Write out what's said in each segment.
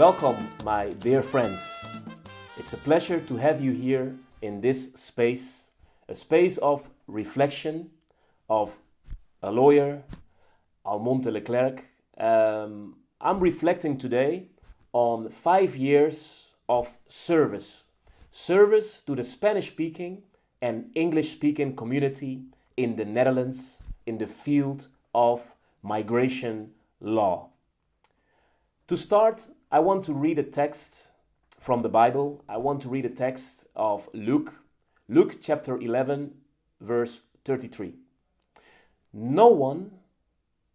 Welcome, my dear friends. It's a pleasure to have you here in this space, a space of reflection of a lawyer, Almonte Leclerc. I'm reflecting today on 5 years of service to the Spanish-speaking and English-speaking community in the Netherlands in the field of migration law. To start, I want to read a text from the Bible. I want to read a text of Luke chapter 11, verse 33. No one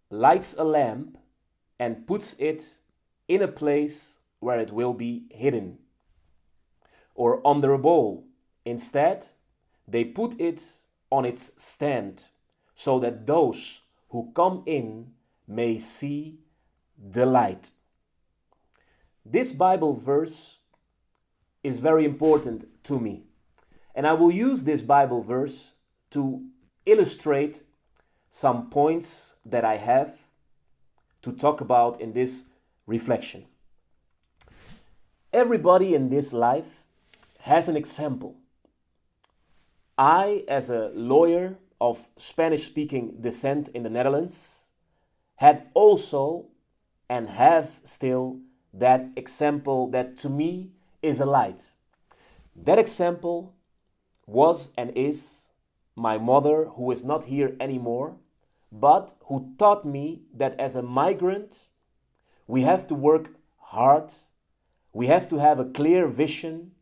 lights a lamp and puts it in a place where it will be hidden or under a bowl. Instead, they put it on its stand so that those who come in may see the light. This Bible verse is very important to me, and I will use this Bible verse to illustrate some points that I have to talk about in this reflection. Everybody in this life has an example. I, as a lawyer of Spanish-speaking descent in the Netherlands, had also and have still that example that to me is a light. That example was and is my mother, who is not here anymore, but who taught me that as a migrant, we have to work hard, we have to have a clear vision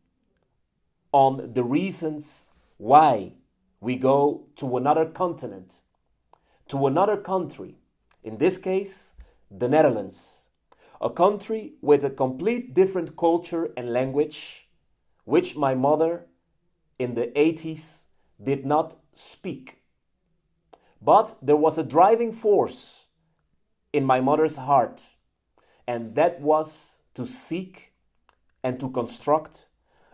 on the reasons why we go to another continent, to another country, in this case, the Netherlands. A country with a complete different culture and language, which my mother in the 80s did not speak. But there was a driving force in my mother's heart, and that was to seek and to construct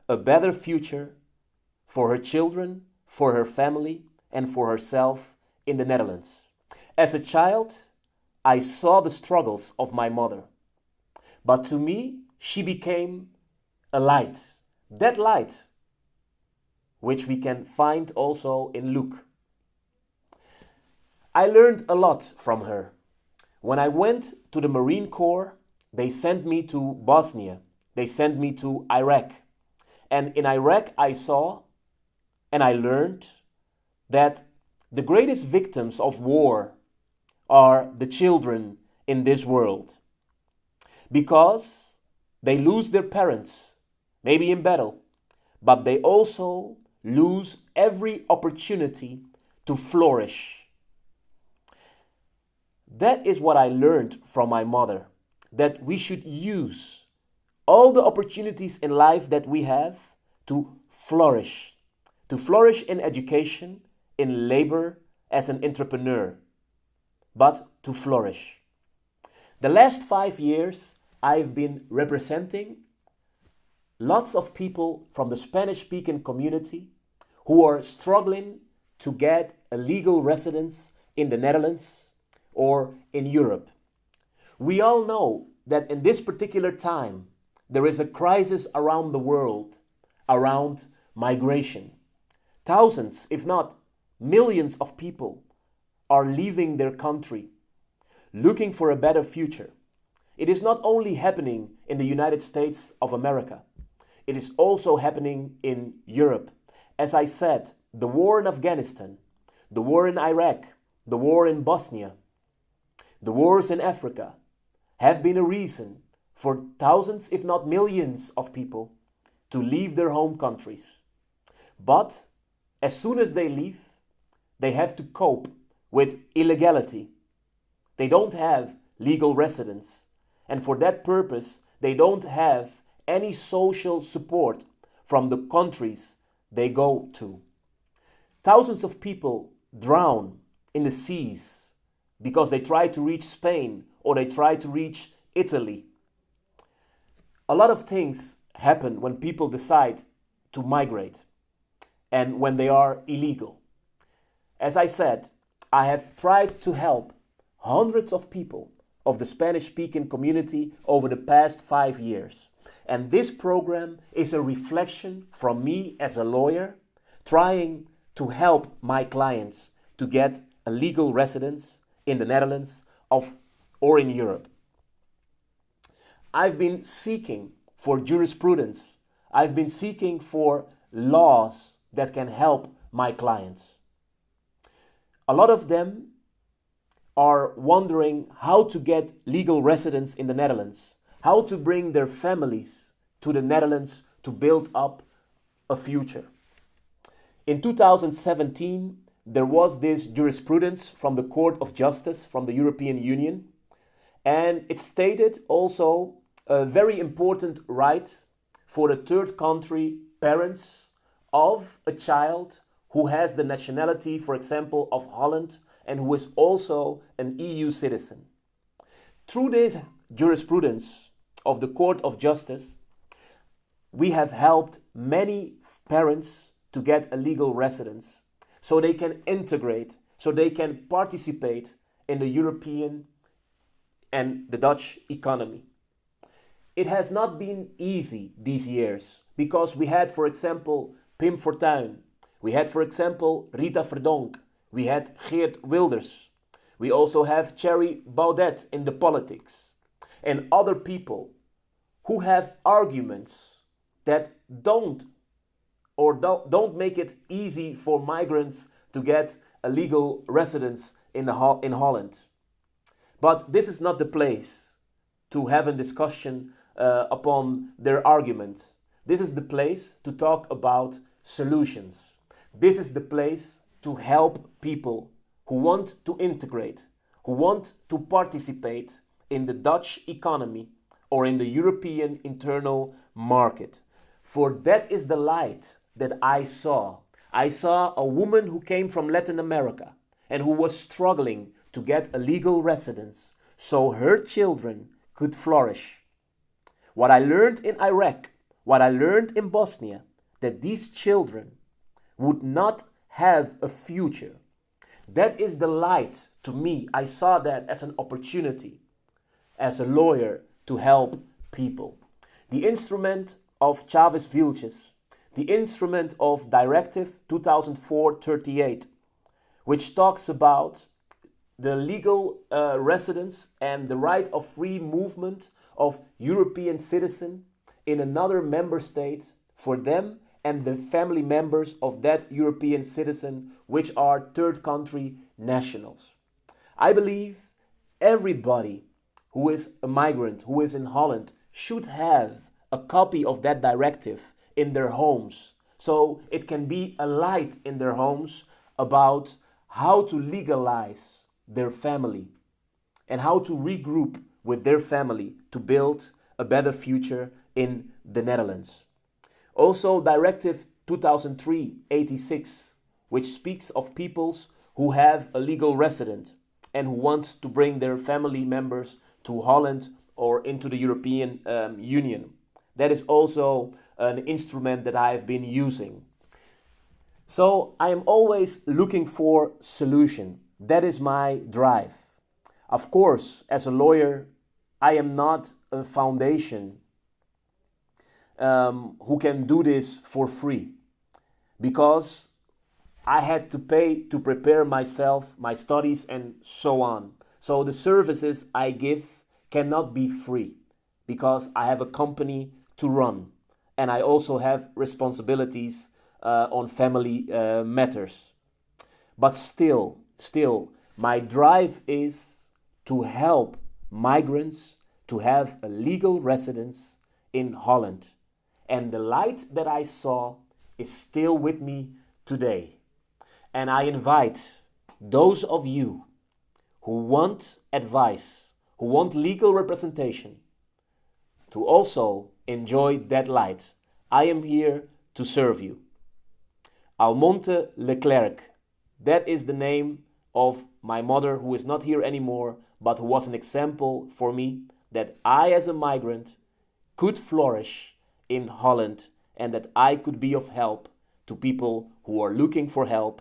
a better future for her children, for her family, and for herself in the Netherlands. As a child, I saw the struggles of my mother. But to me, she became a light. That light, which we can find also in Luke. I learned a lot from her. When I went to the Marine Corps, they sent me to Bosnia. They sent me to Iraq. And in Iraq, I saw and I learned that the greatest victims of war are the children in this world. Because they lose their parents, maybe in battle, but they also lose every opportunity to flourish. That is what I learned from my mother, that we should use all the opportunities in life that we have to flourish in education, in labor, as an entrepreneur, but to flourish. The last 5 years, I've been representing lots of people from the Spanish-speaking community who are struggling to get a legal residence in the Netherlands or in Europe. We all know that in this particular time, there is a crisis around the world around migration. Thousands, if not millions of people are leaving their country, looking for a better future. It is not only happening in the United States of America, it is also happening in Europe. As I said, the war in Afghanistan, the war in Iraq, the war in Bosnia, the wars in Africa have been a reason for thousands, if not millions of people to leave their home countries. But as soon as they leave, they have to cope with illegality. They don't have legal residence. And for that purpose, they don't have any social support from the countries they go to. Thousands of people drown in the seas because they try to reach Spain or they try to reach Italy. A lot of things happen when people decide to migrate and when they are illegal. As I said, I have tried to help hundreds of people of the Spanish-speaking community over the past 5 years. And this program is a reflection from me as a lawyer, trying to help my clients to get a legal residence in the Netherlands or in Europe. I've been seeking for jurisprudence. I've been seeking for laws that can help my clients. A lot of them are wondering how to get legal residence in the Netherlands, how to bring their families to the Netherlands to build up a future. In 2017, there was this jurisprudence from the Court of Justice from the European Union, and it stated also a very important right for the third country parents of a child who has the nationality, for example, of Holland, and who is also an EU citizen. Through this jurisprudence of the Court of Justice, we have helped many parents to get a legal residence so they can integrate, so they can participate in the European and the Dutch economy. It has not been easy these years because we had, for example, Pim Fortuyn, we had, for example, Rita Verdonk, we had Geert Wilders, we also have Thierry Baudet in the politics, and other people who have arguments that don't make it easy for migrants to get a legal residence in Holland. But this is not the place to have a discussion upon their argument. This is the place to talk about solutions. This is the place to help people who want to integrate, who want to participate in the Dutch economy or in the European internal market. For that is the light that I saw. I saw a woman who came from Latin America and who was struggling to get a legal residence so her children could flourish. What I learned in Iraq, what I learned in Bosnia, that these children would not have a future. That is the light to me. I saw that as an opportunity, as a lawyer, to help people. The instrument of Chavez Vilches, the instrument of Directive 2004-38, which talks about the legal residence and the right of free movement of European citizens in another member state for them and the family members of that European citizen, which are third country nationals. I believe everybody who is a migrant, who is in Holland, should have a copy of that directive in their homes, so it can be a light in their homes about how to legalize their family and how to regroup with their family to build a better future in the Netherlands. Also, Directive 2003-86, which speaks of peoples who have a legal resident and who wants to bring their family members to Holland or into the European Union. That is also an instrument that I have been using. So I am always looking for solution. That is my drive. Of course, as a lawyer, I am not a foundation who can do this for free, because I had to pay to prepare myself, my studies, and so on. So the services I give cannot be free because I have a company to run and I also have responsibilities on family matters. But still, my drive is to help migrants to have a legal residence in Holland. And the light that I saw is still with me today. And I invite those of you who want advice, who want legal representation, to also enjoy that light. I am here to serve you. Almonte Leclerc, that is the name of my mother, who is not here anymore, but who was an example for me that I, as a migrant, could flourish in Holland and that I could be of help to people who are looking for help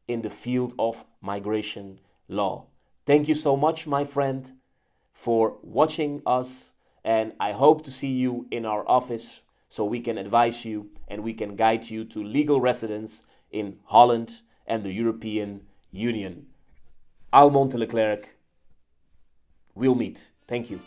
in the field of migration law. Thank you so much, my friend. for watching us, and I hope to see you in our office so we can advise you and we can guide you to legal residence in Holland and the European Union. Almonte Leclerc, we'll meet. Thank you.